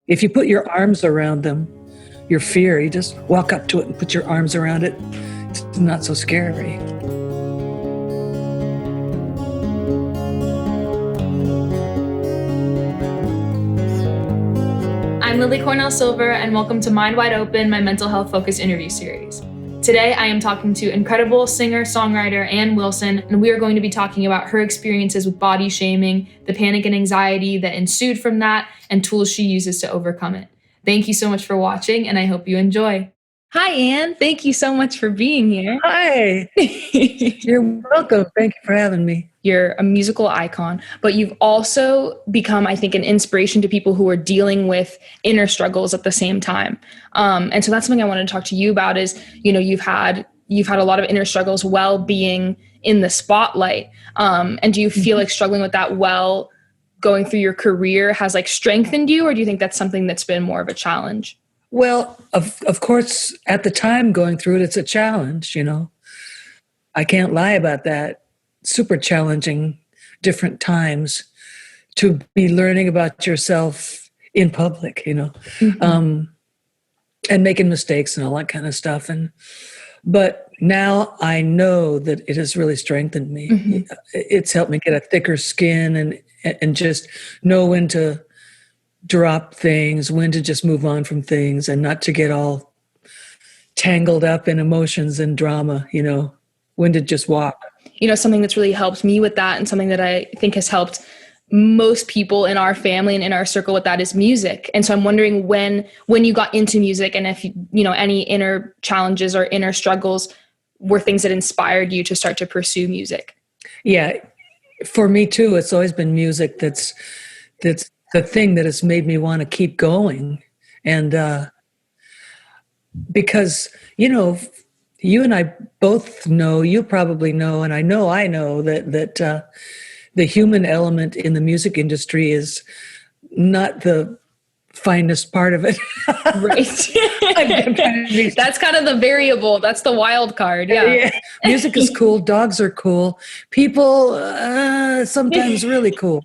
If you put your arms around them, your fear, you just walk up to it and put your arms around it. It's not so scary. I'm Lily Cornell Silver, and welcome to Mind Wide Open, my mental health focused interview series. Today, I am talking to incredible singer-songwriter Ann Wilson, and we are going to be talking about her experiences with body shaming, the panic and anxiety that ensued from that, and tools she uses to overcome it. Thank you so much for watching, and I hope you enjoy. Hi, Ann. Thank you so much for being here. Hi. You're welcome. Thank you for having me. You're a musical icon, but you've also become, I think, an inspiration to people who are dealing with inner struggles at the same time. And so that's something I wanted to talk to you about is, you know, you've had a lot of inner struggles while being in the spotlight. And do you feel like struggling with that while going through your career has like strengthened you, or do you think that's something that's been more of a challenge? Well, of course, at the time going through it, it's a challenge, you know. I can't lie about that. Super challenging, different times to be learning about yourself in public, you know, and making mistakes and all that kind of stuff. But now I know that it has really strengthened me. It's helped me get a thicker skin and just know when to drop things, when to just move on from things and not to get all tangled up in emotions and drama, you know, when to just walk. You know, something that's really helped me with that and something that I think has helped most people in our family and in our circle with that is music. And so I'm wondering when you got into music and if, you know, any inner challenges or inner struggles were things that inspired you to start to pursue music. Yeah, for me too, it's always been music that's the thing that has made me want to keep going. And because, you know, you and I both know, you probably know, and I know that the human element in the music industry is not the finest part of it. Right. That's kind of the variable. That's the wild card. Yeah. Music is cool. Dogs are cool. People sometimes really cool.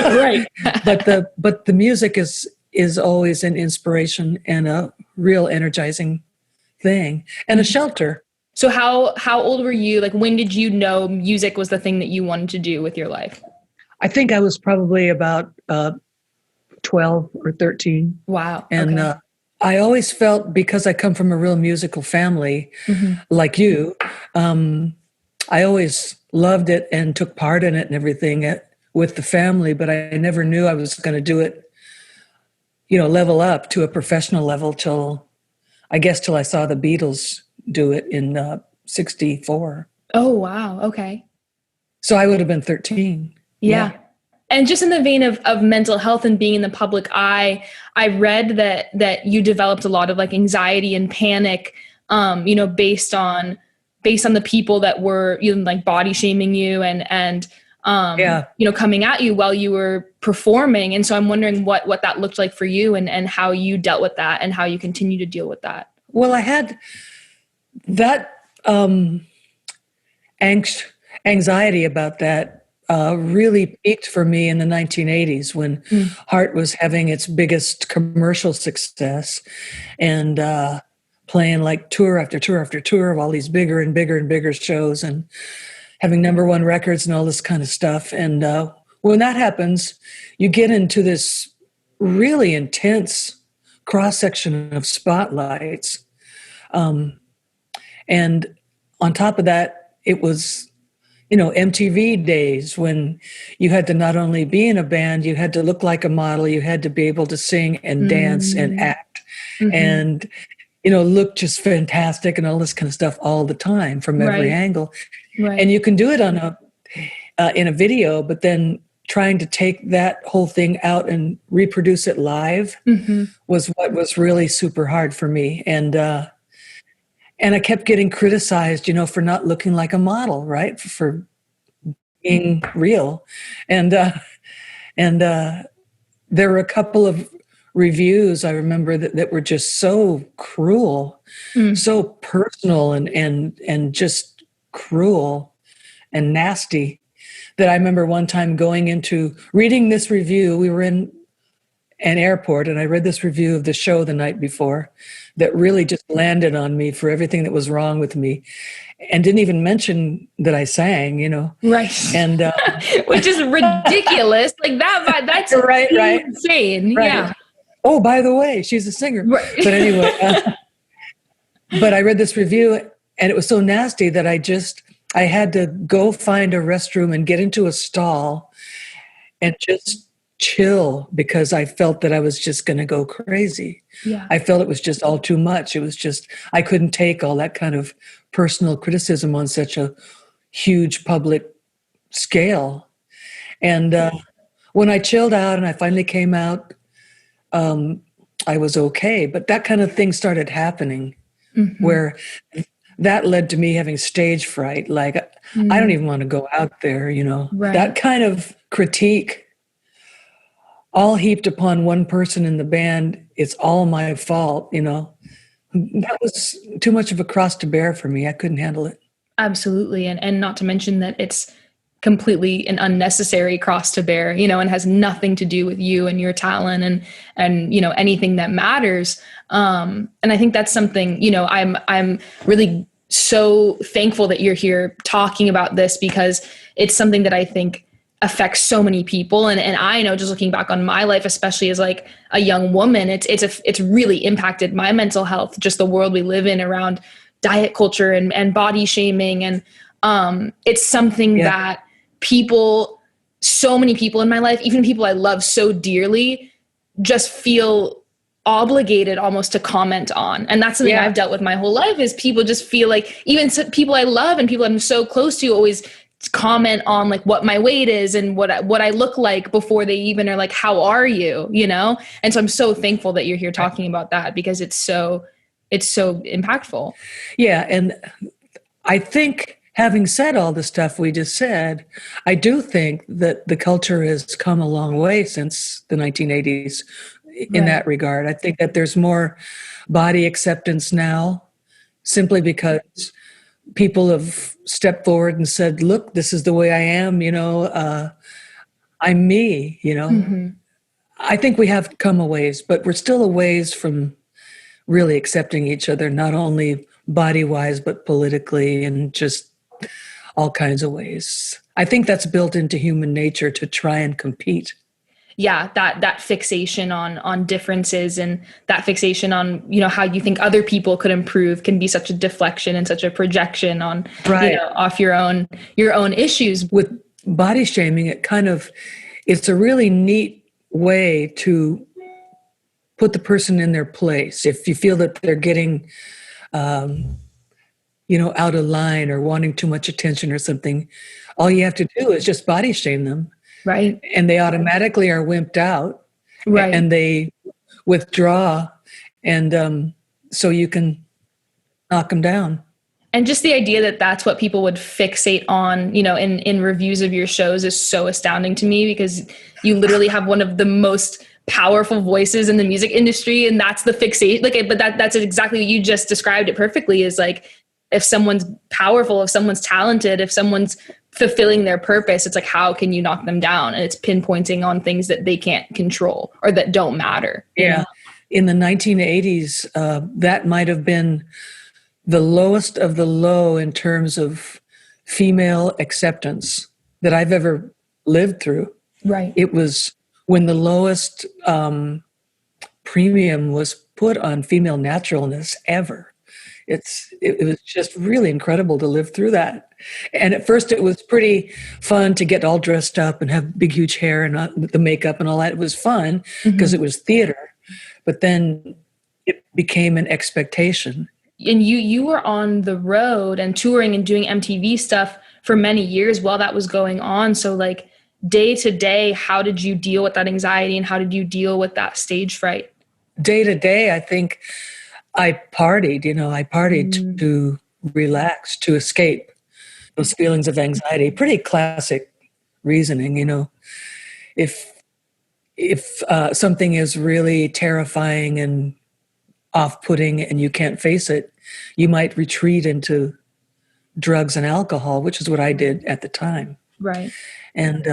Right. But the music is always an inspiration and a real energizing thing and a shelter. So how old were you? Like, when did you know music was the thing that you wanted to do with your life? I think I was probably about 12 or 13. Wow. And okay. I always felt, because I come from a real musical family like you, I always loved it and took part in it and everything with the family, but I never knew I was going to do it, you know, level up to a professional level till I saw the Beatles do it in 64. Oh, wow. Okay. So I would have been 13. Yeah. And just in the vein of mental health and being in the public eye, I read that you developed a lot of like anxiety and panic, you know, based on the people that were, you know, like body shaming you and you know, coming at you while you were performing. And so I'm wondering what that looked like for you and how you dealt with that and how you continue to deal with that. Well, I had that anxiety about that really peaked for me in the 1980s when Heart was having its biggest commercial success and playing like tour after tour after tour of all these bigger and bigger and bigger shows and having #1 records and all this kind of stuff. And when that happens, you get into this really intense cross-section of spotlights. And on top of that, it was, you know, MTV days when you had to not only be in a band, you had to look like a model, you had to be able to sing and dance and act and, you know, look just fantastic and all this kind of stuff all the time from every angle. Right. And you can do it on in a video, but then trying to take that whole thing out and reproduce it live was what was really super hard for me. And I kept getting criticized, you know, for not looking like a model, right? For being real. And there were a couple of reviews I remember that were just so cruel, so personal and just cruel and nasty that I remember one time going into reading this review. We were in an airport, and I read this review of the show the night before that really just landed on me for everything that was wrong with me, and didn't even mention that I sang, Right. and which is ridiculous. Like that's right, insane. right. Yeah. Oh, by the way, she's a singer. Right. But anyway, but I read this review, and it was so nasty that I had to go find a restroom and get into a stall and just chill, because I felt that I was just going to go crazy. Yeah. I felt it was just all too much. It was just, I couldn't take all that kind of personal criticism on such a huge public scale. And when I chilled out and I finally came out, I was okay. But that kind of thing started happening, where that led to me having stage fright. Like, I don't even want to go out there, Right. That kind of critique, all heaped upon one person in the band. It's all my fault, That was too much of a cross to bear for me. I couldn't handle it. Absolutely. And not to mention that it's completely an unnecessary cross to bear, and has nothing to do with you and your talent and anything that matters. And I think that's something, I'm really so thankful that you're here talking about this, because it's something that I think affects so many people. And I know, just looking back on my life, especially as like a young woman, it's really impacted my mental health, just the world we live in around diet culture and body shaming. And it's something that so many people in my life, even people I love so dearly, just feel obligated almost to comment on. And that's something I've dealt with my whole life, is people just feel like, even people I love and people I'm so close to, always comment on like what my weight is and what I look like before they even are like, how are you, And so I'm so thankful that you're here talking about that, because it's so impactful. Yeah. And I think, having said all the stuff we just said, I do think that the culture has come a long way since the 1980s in that regard. I think that there's more body acceptance now, simply because people have stepped forward and said, look, this is the way I am, I'm me, I think we have come a ways, but we're still a ways from really accepting each other, not only body-wise, but politically and just all kinds of ways. I think that's built into human nature, to try and compete. Yeah, that fixation on differences, and that fixation on, how you think other people could improve, can be such a deflection and such a projection on, off your own issues. With body shaming, it's a really neat way to put the person in their place. If you feel that they're getting, out of line or wanting too much attention or something, all you have to do is just body shame them. Right. And they automatically are wimped out. Right. And they withdraw. And so you can knock them down. And just the idea that that's what people would fixate on, in reviews of your shows, is so astounding to me, because you literally have one of the most powerful voices in the music industry. And that's the fixation. But that's exactly what you just described it perfectly, is like, if someone's powerful, if someone's talented, if someone's fulfilling their purpose, it's like, how can you knock them down? And it's pinpointing on things that they can't control or that don't matter. Yeah. In the 1980s, that might have been the lowest of the low in terms of female acceptance that I've ever lived through. Right. It was when the lowest premium was put on female naturalness ever. It was just really incredible to live through that. And at first it was pretty fun to get all dressed up and have big, huge hair and the makeup and all that. It was fun because it was theater, but then it became an expectation. And you were on the road and touring and doing MTV stuff for many years while that was going on. So like, day to day, how did you deal with that anxiety, and how did you deal with that stage fright? Day to day, I think I partied, to relax, to escape those feelings of anxiety. Pretty classic reasoning, If something is really terrifying and off-putting and you can't face it, you might retreat into drugs and alcohol, which is what I did at the time. Right. And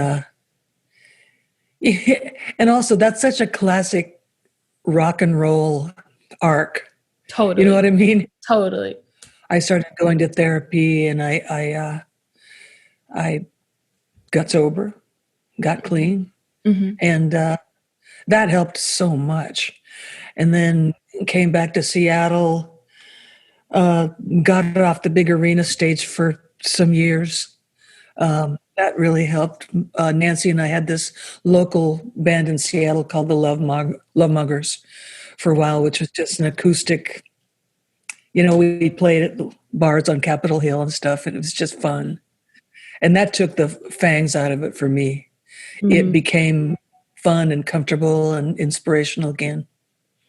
And also, that's such a classic rock and roll arc. You Totally. know what I mean? Totally. I started going to therapy, and I got sober, got clean, Mm-hmm. and that helped so much. And then came back to Seattle, uh, got off the big arena stage for some years. That really helped. Nancy and I had this local band in Seattle called the Love Muggers for a while, which was just an acoustic. We played at bars on Capitol Hill and stuff, and it was just fun. And that took the fangs out of it for me. It Mm-hmm. became fun and comfortable and inspirational again.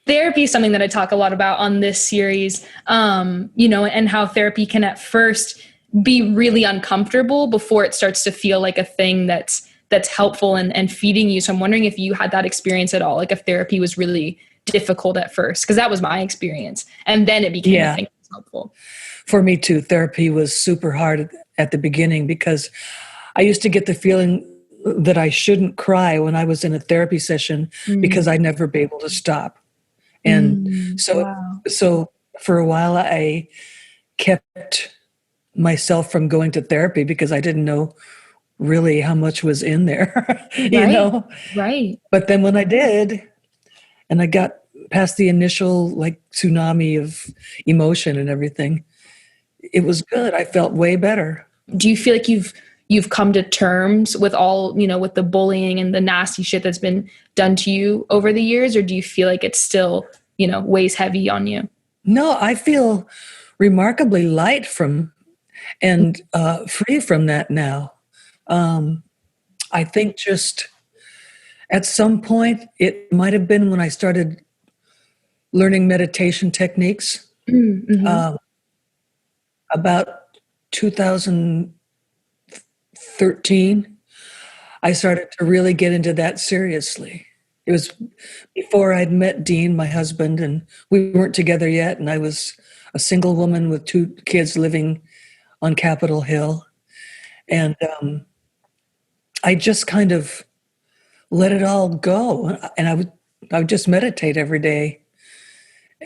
Therapy is something that I talk a lot about on this series, and how therapy can at first be really uncomfortable before it starts to feel like a thing that's helpful and feeding you. So I'm wondering if you had that experience at all, like if therapy was really difficult at first, because that was my experience. And then it became a thing that's helpful. For me too, therapy was super hard at the beginning because I used to get the feeling that I shouldn't cry when I was in a therapy session because I'd never be able to stop. And Wow. so for a while, I kept myself from going to therapy because I didn't know really how much was in there, Right. Right. But then when I did, and I got past the initial like tsunami of emotion and everything, it was good. I felt way better. Do you feel like you've come to terms with all, with the bullying and the nasty shit that's been done to you over the years, or do you feel like it's still, weighs heavy on you? No, I feel remarkably light from and free from that now. I think just at some point, it might have been when I started learning meditation techniques, Mm-hmm. about 2013. I started to really get into that seriously. It was before I'd met Dean, my husband, and we weren't together yet. And I was a single woman with 2 kids living on Capitol Hill. And I just kind of let it all go. And I would just meditate every day.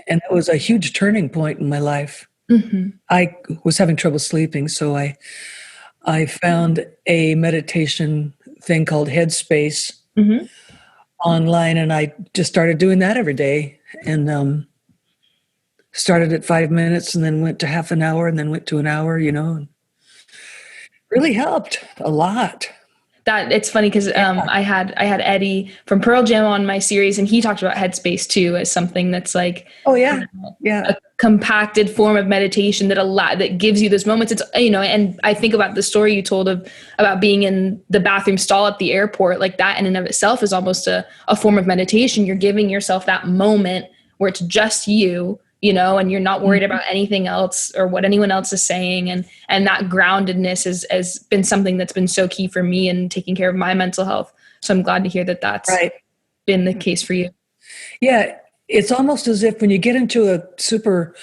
And it was a huge turning point in my life. Mm-hmm. I was having trouble sleeping, so I found a meditation thing called Headspace Mm-hmm. online, and I just started doing that every day. And started at 5 minutes, and then went to half an hour, and then went to an hour. And really helped a lot. That it's funny because I had Eddie from Pearl Jam on my series, and he talked about Headspace too as something that's like Oh yeah, yeah, a compacted form of meditation that gives you those moments. It's and I think about the story you told about being in the bathroom stall at the airport, like that in and of itself is almost a form of meditation. You're giving yourself that moment where it's just you, and you're not worried about anything else or what anyone else is saying. And that groundedness has been something that's been so key for me in taking care of my mental health. So I'm glad to hear that that's right. been the case for you. Yeah, it's almost as if when you get into a super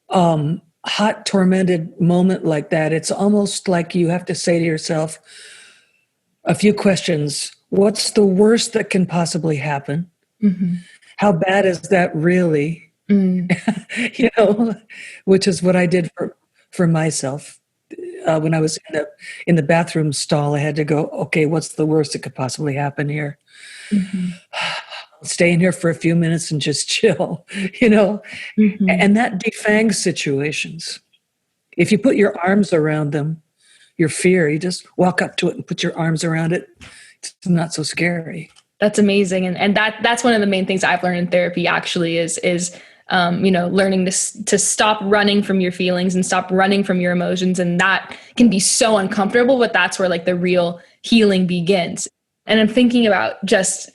hot, tormented moment like that, it's almost like you have to say to yourself a few questions. What's the worst that can possibly happen? Mm-hmm. How bad is that really? Which is what I did for myself. When I was in the bathroom stall, I had to go, okay, what's the worst that could possibly happen here? Mm-hmm. Stay in here for a few minutes and just chill, Mm-hmm. and that defangs situations. If you put your arms around them, your fear, you just walk up to it and put your arms around it. It's not so scary. That's amazing. And that's one of the main things I've learned in therapy actually is learning to stop running from your feelings and stop running from your emotions. And that can be so uncomfortable, but that's where like the real healing begins. And I'm thinking about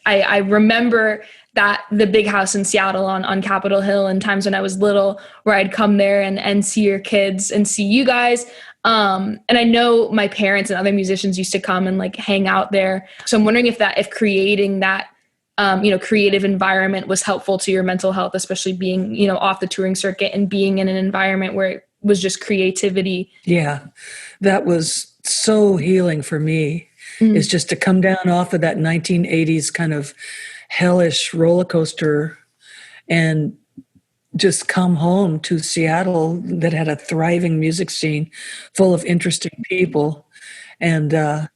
I remember that the big house in Seattle on Capitol Hill and times when I was little where I'd come there and see your kids and see you guys. And I know my parents and other musicians used to come and like hang out there. So I'm wondering if creating that, creative environment was helpful to your mental health, especially being, off the touring circuit and being in an environment where it was just creativity. Yeah, that was so healing for me is just to come down off of that 1980s kind of hellish roller coaster and just come home to Seattle that had a thriving music scene full of interesting people, and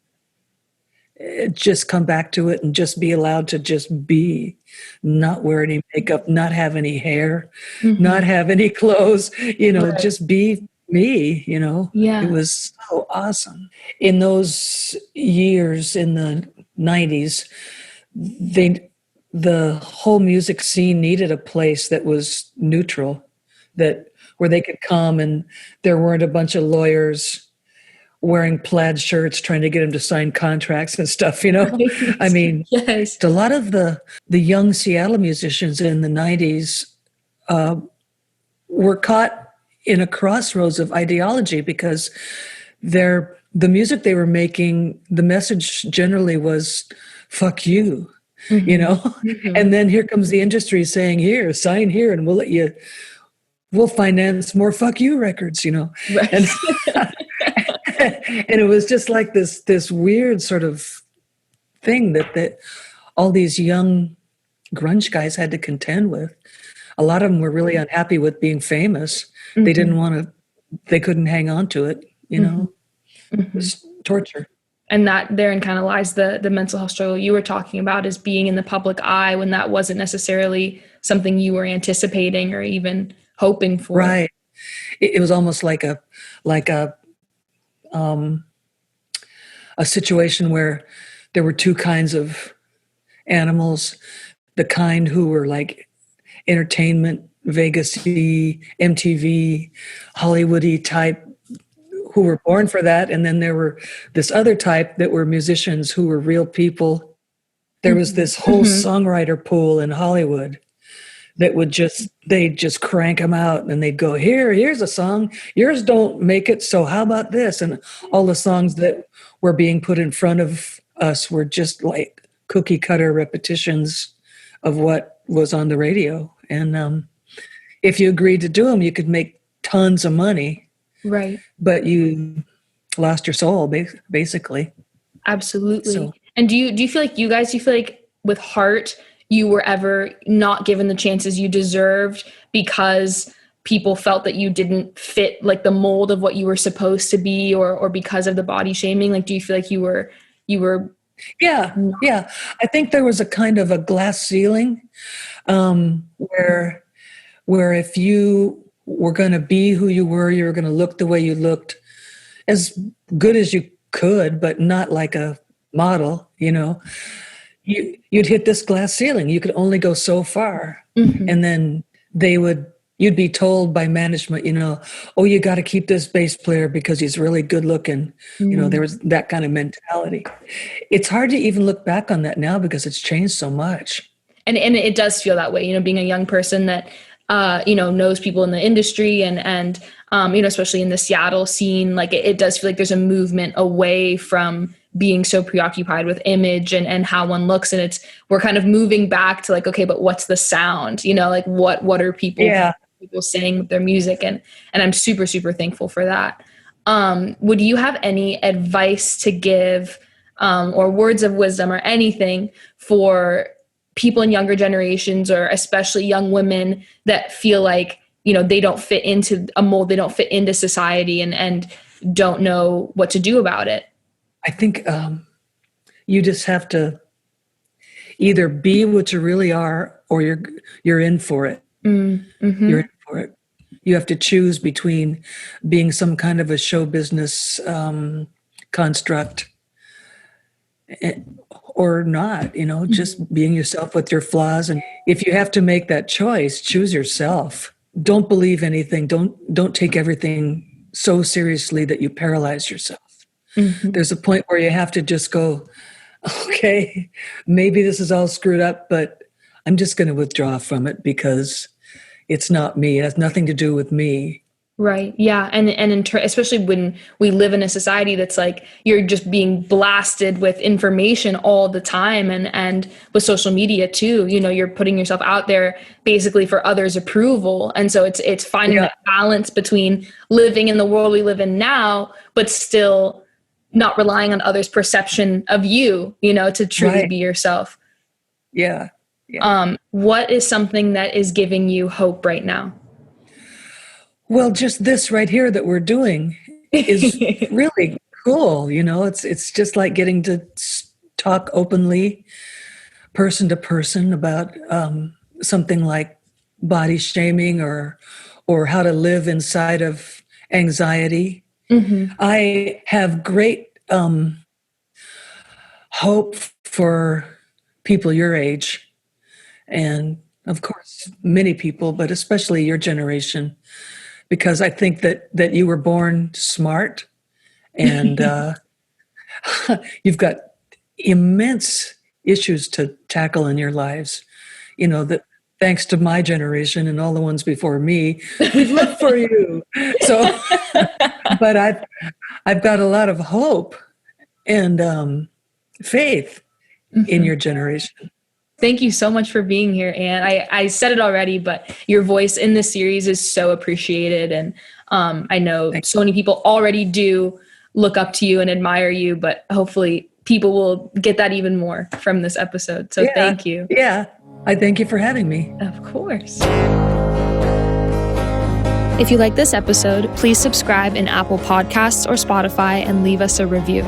just come back to it and just be allowed to just be, not wear any makeup, not have any hair, not have any clothes, Right. just be me, Yeah. It was so awesome. In those years in the 90s, the whole music scene needed a place that was neutral, that where they could come and there weren't a bunch of lawyers wearing plaid shirts trying to get them to sign contracts and stuff. Right. I mean, Yes. a lot of the young Seattle musicians in the 90s were caught in a crossroads of ideology because the music they were making, the message generally was "fuck you," and then here comes the industry saying, "Here, sign here, and we'll finance more 'fuck you' records," Right. and and it was just like this weird sort of thing that all these young grunge guys had to contend with. A lot of them were really unhappy with being famous. They didn't want to. They couldn't hang on to it. It was torture. And that therein kind of lies the mental health struggle you were talking about, is being in the public eye when that wasn't necessarily something you were anticipating or even hoping for. Right. It was almost like a situation where there were two kinds of animals: the kind who were like entertainment, Vegas-y, MTV, Hollywood-y type, who were born for that, and then there were this other type that were musicians who were real people. There was this whole songwriter pool in Hollywood that they'd just crank them out, and they'd go, here's a song, yours don't make it, so how about this? And all the songs that were being put in front of us were just like cookie cutter repetitions of what was on the radio. And if you agreed to do them, you could make tons of money. Right. But you lost your soul, basically. Absolutely. So. And do you feel like with Heart, you were ever not given the chances you deserved because people felt that you didn't fit like the mold of what you were supposed to be, or because of the body shaming? Like, do you feel like you were Yeah. I think there was a kind of a glass ceiling where if you were going to be who you were going to look the way you looked, as good as you could, but not like a model, you'd hit this glass ceiling. You could only go so far. And then you'd be told by management, oh, you got to keep this bass player because he's really good looking. There was that kind of mentality. It's hard to even look back on that now because it's changed so much. And it does feel that way, being a young person that, knows people in the industry and especially in the Seattle scene, like it does feel like there's a movement away from being so preoccupied with image and how one looks. And we're kind of moving back to like, okay, but what's the sound? Like what are people saying with their music? And I'm super, super thankful for that. Would you have any advice to give, or words of wisdom or anything for people in younger generations, or especially young women that feel like, they don't fit into a mold, they don't fit into society and don't know what to do about it? I think you just have to either be what you really are, or you're in for it. Mm-hmm. You're in for it. You have to choose between being some kind of a show business construct or not, just being yourself with your flaws. And if you have to make that choice, choose yourself. Don't believe anything. Don't take everything so seriously that you paralyze yourself. There's a point where you have to just go, okay, maybe this is all screwed up, but I'm just going to withdraw from it because it's not me. It has nothing to do with me. Right. Yeah. And especially when we live in a society that's like, you're just being blasted with information all the time. And with social media too, you're putting yourself out there basically for others' approval. And so it's finding that balance between living in the world we live in now, but still not relying on others' perception of you, to truly Right. be yourself. Yeah. Yeah. What is something that is giving you hope right now? Well, just this right here that we're doing is really cool. It's just like getting to talk openly, person to person, about something like body shaming or how to live inside of anxiety. Mm-hmm. I have great hope for people your age, and of course, many people, but especially your generation, because I think that you were born smart, and you've got immense issues to tackle in your lives. That thanks to my generation and all the ones before me, we've lived for you. So, but I've got a lot of hope and faith in your generation. Thank you so much for being here, Anne. I said it already, but your voice in this series is so appreciated. And I know so many people already do look up to you and admire you, but hopefully people will get that even more from this episode. So thank you. Yeah, I thank you for having me. Of course. If you like this episode, please subscribe in Apple Podcasts or Spotify and leave us a review.